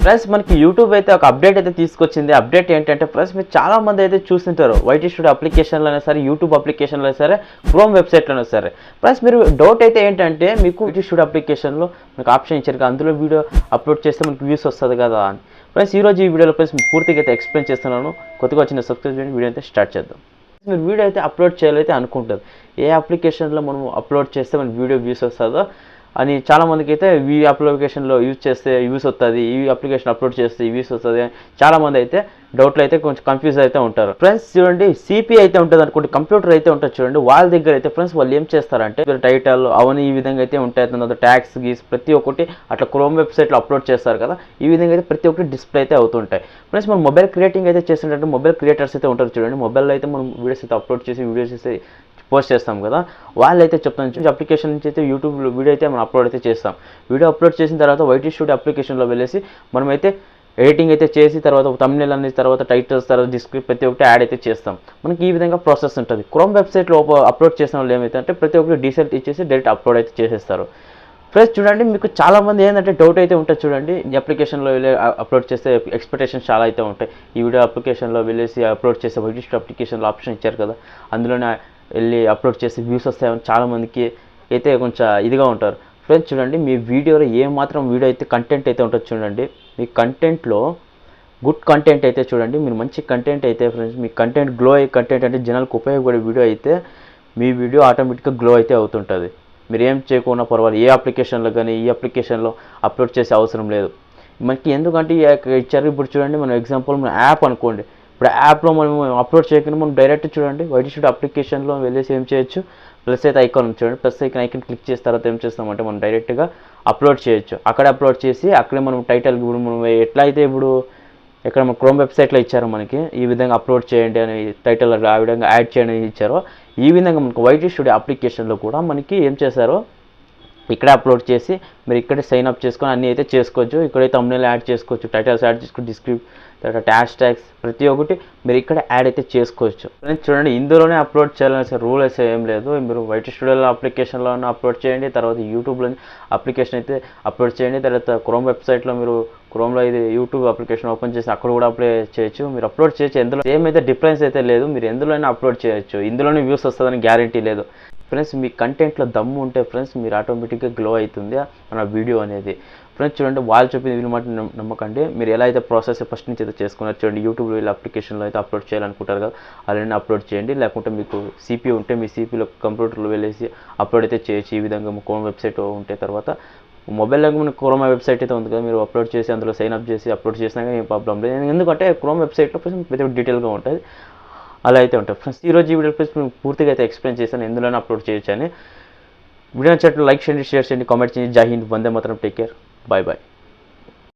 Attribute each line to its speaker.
Speaker 1: Friends మనకి YouTube అయితే ఒక అప్డేట్ అయితే తీసుకొచ్చింది. అప్డేట్ ఏంటంటే ఫ్రెండ్స్ మీరు చాలా మంది అయితే చూస్తుంటారు వైటీ స్టూడియో అప్లికేషన్లో అయినా సరే, యూట్యూబ్ అప్లికేషన్లో అయినా సరే, క్రోమ్ వెబ్సైట్లోనే సరే. ఫ్రెండ్స్ మీరు డౌట్ అయితే ఏంటంటే మీకు వైటీ స్టూడియో అప్లికేషన్లో మీకు ఆప్షన్ ఇచ్చారు, అందులో వీడియో అప్లోడ్ చేస్తే మనకి వ్యూస్ వస్తుంది కదా అని. ఫ్రెండ్స్ ఈరోజు ఈ వీడియోలో ఫ్రెండ్స్ పూర్తిగా అయితే ఎక్స్ప్లెయిన్ చేస్తున్నాను. కొత్తగా వచ్చిన సబ్స్క్రైబ్ చేయండి, వీడియో అయితే స్టార్ట్ చేద్దాం. మీరు వీడియో అయితే అప్లోడ్ చేయాలైతే అనుకుంటారు, ఏ అప్లికేషన్లో మనం అప్లోడ్ చేస్తే మనకి వీడియో వ్యూస్ వస్తుందో అని. చాలామందికి అయితే ఈ అప్లికేషన్లో యూజ్ చేస్తే యూస్ వస్తుంది, ఈ అప్లికేషన్ అప్లోడ్ చేస్తే యూస్ వస్తుంది అని చాలామంది అయితే డౌట్లు అయితే కొంచెం కన్ఫ్యూజ్ అయితే ఉంటారు. ఫ్రెండ్స్ చూడండి, సిపి అయితే ఉంటుంది అనుకోండి, కంప్యూటర్ అయితే ఉంటుంది చూడండి, వాళ్ళ దగ్గర అయితే ఫ్రెండ్స్ వాళ్ళు ఏం చేస్తారంటే టైటిల్ అవన్నీ ఈ విధంగా అయితే ఉంటాయి, తర్వాత ట్యాగ్స్ గీస్ ప్రతి ఒక్కటి అట్లా క్రోమ్ వెబ్సైట్లో అప్లోడ్ చేస్తారు కదా, ఈ విధంగా అయితే ప్రతి ఒక్కటి డిస్ప్లే అయితే అవుతుంటాయి. ఫ్రెండ్స్ మనం మొబైల్ క్రియేటింగ్ అయితే చేస్తుంటే మొబైల్ క్రియేటర్స్ అయితే ఉంటారు చూడండి, మొబైల్లో అయితే మనం వీడియోస్ అయితే అప్లోడ్ చేసి వీడియోస్ అయితే పోస్ట్ చేస్తాం కదా, వాళ్ళు అయితే చెప్తాను అప్లికేషన్ నుంచి అయితే యూట్యూబ్ వీడియో అయితే మనం అప్లోడ్ అయితే చేస్తాం. వీడియో అప్లోడ్ చేసిన తర్వాత వైటీ స్టూడియో అప్లికేషన్లో వెళ్ళేసి మనమైతే ఎడిటింగ్ అయితే చేసి తర్వాత తమ్నెయిల్ అనేది తర్వాత టైటిల్స్ తర్వాత డిస్క్రిప్షన్ ప్రతి ఒక్కటి యాడ్ అయితే చేస్తాం. మనకి ఈ విధంగా ప్రాసెస్ ఉంటుంది. క్రోమ్ వెబ్సైట్లో అప్లోడ్ చేసిన వాళ్ళు ఏమైతే అంటే ప్రతి ఒక్కటి డీసెల్ట్ ఇచ్చేసి డైరెక్ట్ అప్లోడ్ అయితే చేసేస్తారు. ఫ్రెండ్స్ చూడండి, మీకు చాలామంది ఏంటంటే డౌట్ అయితే ఉంటుంది చూడండి, ఈ అప్లికేషన్లో వెళ్ళి అప్లోడ్ చేస్తే ఎక్స్పెక్టేషన్స్ చాలా అయితే ఉంటాయి. ఈ వీడియో అప్లికేషన్లో వెళ్ళేసి అప్లోడ్ చేస్తే వైటీ స్టూడియో అప్లికేషన్లో ఆప్షన్ ఇచ్చారు కదా, అందులోనే వెళ్ళి అప్లోడ్ చేసి వ్యూస్ వస్తాయని చాలామందికి అయితే కొంచెం ఇదిగా ఉంటారు. ఫ్రెండ్స్ చూడండి, మీ వీడియోలో ఏమాత్రం వీడియో అయితే కంటెంట్ అయితే ఉంటుంది చూడండి, మీ కంటెంట్లో గుడ్ కంటెంట్ అయితే చూడండి, మీరు మంచి కంటెంట్ అయితే ఫ్రెండ్స్ మీ కంటెంట్ గ్లో అయ్యే కంటెంట్ అంటే జనాలకు ఉపయోగపడే వీడియో అయితే మీ వీడియో ఆటోమేటిక్గా గ్లో అయితే అవుతుంటుంది. మీరు ఏం చేయకుండా పర్వాలేదు, ఏ అప్లికేషన్లో కానీ ఈ అప్లికేషన్లో అప్లోడ్ చేసే అవసరం లేదు మనకి. ఎందుకంటే ఇచ్చారు ఇప్పుడు చూడండి, మనం ఎగ్జాంపుల్ మన యాప్ అనుకోండి, ఇప్పుడు యాప్లో మనం అప్లోడ్ చేయకుండా మనం డైరెక్ట్ చూడండి వైటీ స్టూడియో అప్లికేషన్లో వెళ్ళేసి ఏం చేయొచ్చు, ప్లస్ అయితే ఐకాన్ చూడండి, ప్లస్ ఐకాన్ క్లిక్ చేసిన తర్వాత ఏం చేస్తామంటే మనం డైరెక్ట్గా అప్లోడ్ చేయొచ్చు. అక్కడ అప్లోడ్ చేసి అక్కడే మనం టైటిల్ ఇప్పుడు మనం ఎట్లా అయితే ఇప్పుడు ఇక్కడ మన క్రోమ్ వెబ్సైట్లో ఇచ్చారో మనకి ఈ విధంగా అప్లోడ్ చేయండి అని టైటిల్ ఆ విధంగా యాడ్ చేయండి ఇచ్చారో, ఈ విధంగా మనకు వైటీ స్టూడియో అప్లికేషన్లో కూడా మనకి ఏం చేశారో ఇక్కడే అప్లోడ్ చేసి మీరు ఇక్కడే సైన్ అప్ చేసుకొని అన్నీ అయితే చేసుకోవచ్చు. ఇక్కడైతే తమ్నెయిల్ యాడ్ చేసుకోవచ్చు, టైటిల్స్ యాడ్ చేసుకోవచ్చు, డిస్క్రిప్షన్ తర్వాత హ్యాష్ ట్యాగ్స్ ప్రతి ఒక్కటి మీరు ఇక్కడ యాడ్ అయితే చేసుకోవచ్చు. ఫ్రెండ్స్ చూడండి, ఇందులోనే అప్లోడ్ చేయాలని రూల్ అయితే ఏం లేదు. మీరు వైటీ స్టూడియోలో అప్లికేషన్లో అప్లోడ్ చేయండి, తర్వాత యూట్యూబ్లో అప్లికేషన్ అయితే అప్లోడ్ చేయండి, తర్వాత క్రోమ్ వెబ్సైట్లో మీరు క్రోమ్లో ఇది యూట్యూబ్ అప్లికేషన్ ఓపెన్ చేసి అక్కడ కూడా అప్లై చేయొచ్చు, మీరు అప్లోడ్ చేయొచ్చు. ఎందులో ఏమైతే డిఫరెన్స్ అయితే లేదు, మీరు ఎందులోనే అప్లోడ్ చేయొచ్చు, ఇందులోనే వ్యూస్ వస్తుందని గ్యారంటీ లేదు. ఫ్రెండ్స్ మీ కంటెంట్లో దమ్ము ఉంటే ఫ్రెండ్స్ మీరు ఆటోమేటిక్గా గ్లో అవుతుంది మన వీడియో అనేది. ఫ్రెండ్స్ చూడండి, వాళ్ళు చెప్పింది వీళ్ళు మాట నమ్మకండి, మీరు ఎలా అయితే ప్రాసెస్ ఫస్ట్ నుంచి అయితే చేసుకున్నారు చూడండి, యూట్యూబ్లో వీళ్ళ అప్లికేషన్లో అయితే అప్లోడ్ చేయాలనుకుంటారు కదా, అలానే అప్లోడ్ చేయండి. లేకుంటే మీకు సిపి ఉంటే మీ సిపిలో కంప్యూటర్లో వెళ్ళేసి అప్లోడ్ అయితే చేయొచ్చు. ఈ విధంగా క్రోమ్ వెబ్సైట్ ఉంటే తర్వాత మొబైల్లో మనకు క్రోమ్ వెబ్సైట్ అయితే ఉంది కదా, మీరు అప్లోడ్ చేసి అందులో సైన్ అప్ చేసి అప్లోడ్ చేసినా కానీ ఏం ప్రాబ్లం లేదు. ఎందుకంటే క్రోమ్ వెబ్సైట్లో ప్రతి ఒక్క డీటెయిల్గా ఉంటుంది, అలా అయితే ఉంటుంది. ఫ్రెండ్స్ ఈరోజు ఈ వీడియో ప్లీజ్ పూర్తిగా అయితే ఎక్స్ప్లెయిన్ చేశాను ఎందులోనే అప్లోడ్ చేయొచ్చు అని. వీడియో నచ్చినట్లు లైక్ చేయండి, షేర్ చేయండి, కామెంట్ చేయండి. జై Hind, Vande Mataram, take care, bye bye.